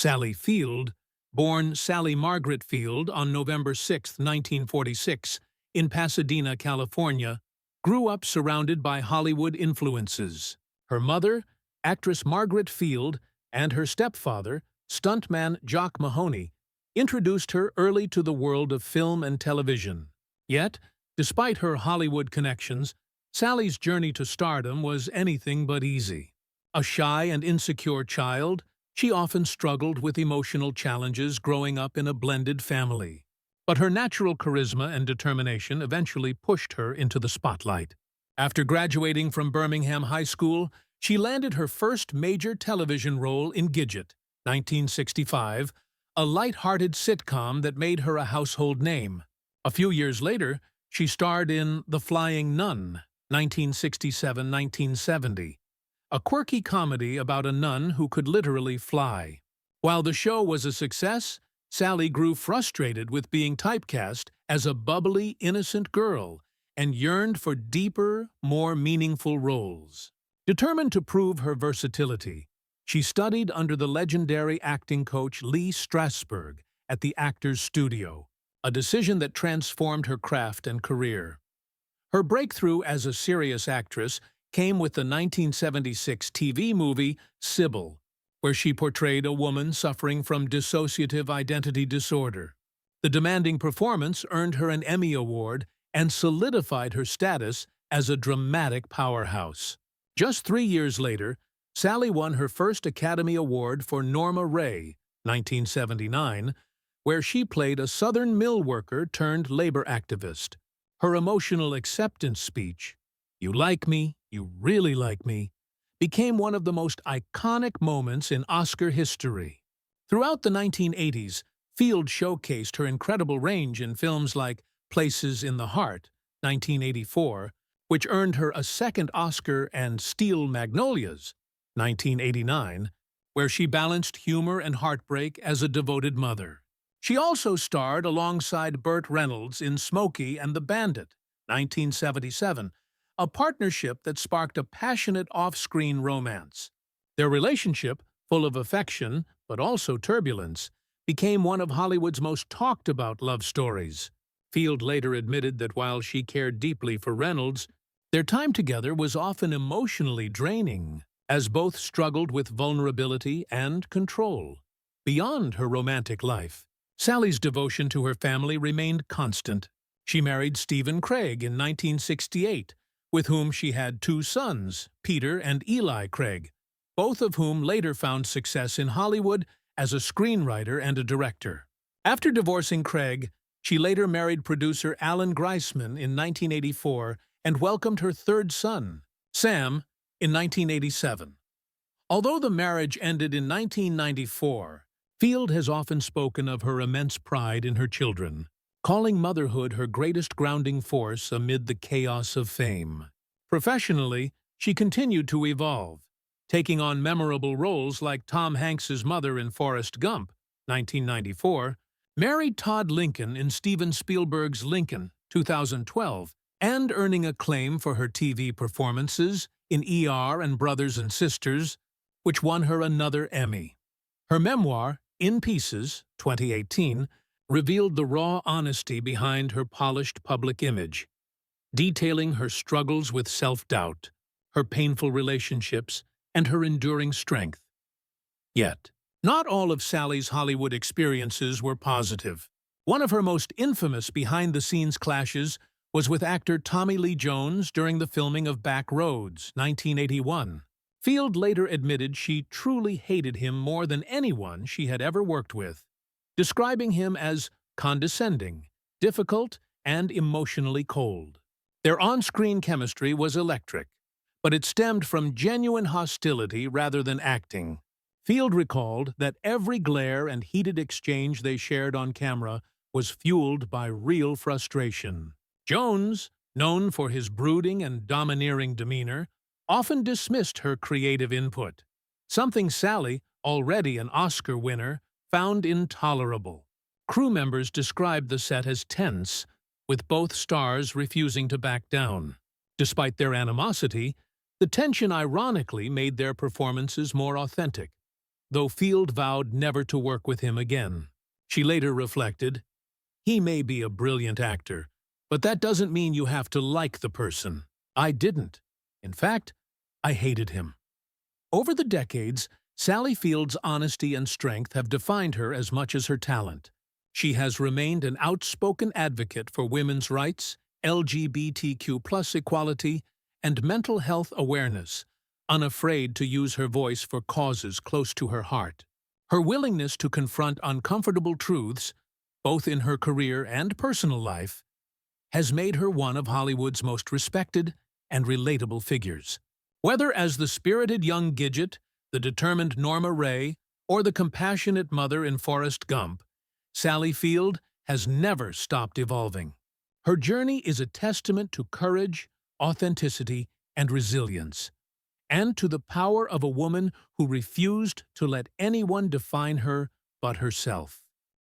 Sally Field, born Sally Margaret Field on November 6, 1946, in Pasadena, California, grew up surrounded by Hollywood influences. Her mother, actress Margaret Field, and her stepfather, stuntman Jock Mahoney, introduced her early to the world of film and television. Yet, despite her Hollywood connections, Sally's journey to stardom was anything but easy. A shy and insecure child, she often struggled with emotional challenges growing up in a blended family. But her natural charisma and determination eventually pushed her into the spotlight. After graduating from Birmingham High School, she landed her first major television role in Gidget, 1965, a light-hearted sitcom that made her a household name. A few years later, she starred in The Flying Nun, 1967-1970, a quirky comedy about a nun who could literally fly. While the show was a success, Sally grew frustrated with being typecast as a bubbly, innocent girl and yearned for deeper, more meaningful roles. Determined to prove her versatility, she studied under the legendary acting coach Lee Strasberg at the Actors Studio, a decision that transformed her craft and career. Her breakthrough as a serious actress came with the 1976 TV movie Sybil, where she portrayed a woman suffering from dissociative identity disorder. The demanding performance earned her an Emmy Award and solidified her status as a dramatic powerhouse. Just 3 years later, Sally won her first Academy Award for Norma Ray, 1979, where she played a Southern mill worker turned labor activist. Her emotional acceptance speech, "You like me, you really like me," became one of the most iconic moments in Oscar history. Throughout the 1980s, Field showcased her incredible range in films like Places in the Heart, 1984, which earned her a second Oscar, and Steel Magnolias, 1989, where she balanced humor and heartbreak as a devoted mother. She also starred alongside Burt Reynolds in Smokey and the Bandit, 1977, a partnership that sparked a passionate off-screen romance. Their relationship, full of affection but also turbulence, became one of Hollywood's most talked-about love stories. Field later admitted that while she cared deeply for Reynolds, their time together was often emotionally draining, as both struggled with vulnerability and control. Beyond her romantic life, Sally's devotion to her family remained constant. She married Stephen Craig in 1968, with whom she had 2 sons, Peter and Eli Craig, both of whom later found success in Hollywood as a screenwriter and a director. After divorcing Craig, she later married producer Alan Greisman in 1984 and welcomed her 3rd son, Sam, in 1987. Although the marriage ended in 1994, Field has often spoken of her immense pride in her children, calling motherhood her greatest grounding force amid the chaos of fame. Professionally, she continued to evolve, taking on memorable roles like Tom Hanks's mother in Forrest Gump, 1994, married Todd Lincoln in Steven Spielberg's Lincoln, 2012, and earning acclaim for her TV performances in ER and Brothers and Sisters, which won her another Emmy. Her memoir, In Pieces, 2018, revealed the raw honesty behind her polished public image, detailing her struggles with self-doubt, her painful relationships, and her enduring strength. Yet, not all of Sally's Hollywood experiences were positive. One of her most infamous behind-the-scenes clashes was with actor Tommy Lee Jones during the filming of Back Roads, 1981. Field later admitted she truly hated him more than anyone she had ever worked with, describing him as condescending, difficult, and emotionally cold. Their on-screen chemistry was electric, but it stemmed from genuine hostility rather than acting. Field recalled that every glare and heated exchange they shared on camera was fueled by real frustration. Jones, known for his brooding and domineering demeanor, often dismissed her creative input, something Sally, already an Oscar winner, found intolerable. Crew members described the set as tense, with both stars refusing to back down. Despite their animosity, the tension ironically made their performances more authentic. though Field vowed never to work with him again. She later reflected, "He may be a brilliant actor, but that doesn't mean you have to like the person. I didn't. In fact, I hated him." Over the decades, Sally Field's honesty and strength have defined her as much as her talent. She has remained an outspoken advocate for women's rights, LGBTQ+ equality, and mental health awareness, unafraid to use her voice for causes close to her heart. Her willingness to confront uncomfortable truths, both in her career and personal life, has made her one of Hollywood's most respected and relatable figures. Whether as the spirited young Gidget, the determined Norma Ray, or the compassionate mother in Forrest Gump, Sally Field has never stopped evolving. Her journey is a testament to courage, authenticity, and resilience, and to the power of a woman who refused to let anyone define her but herself.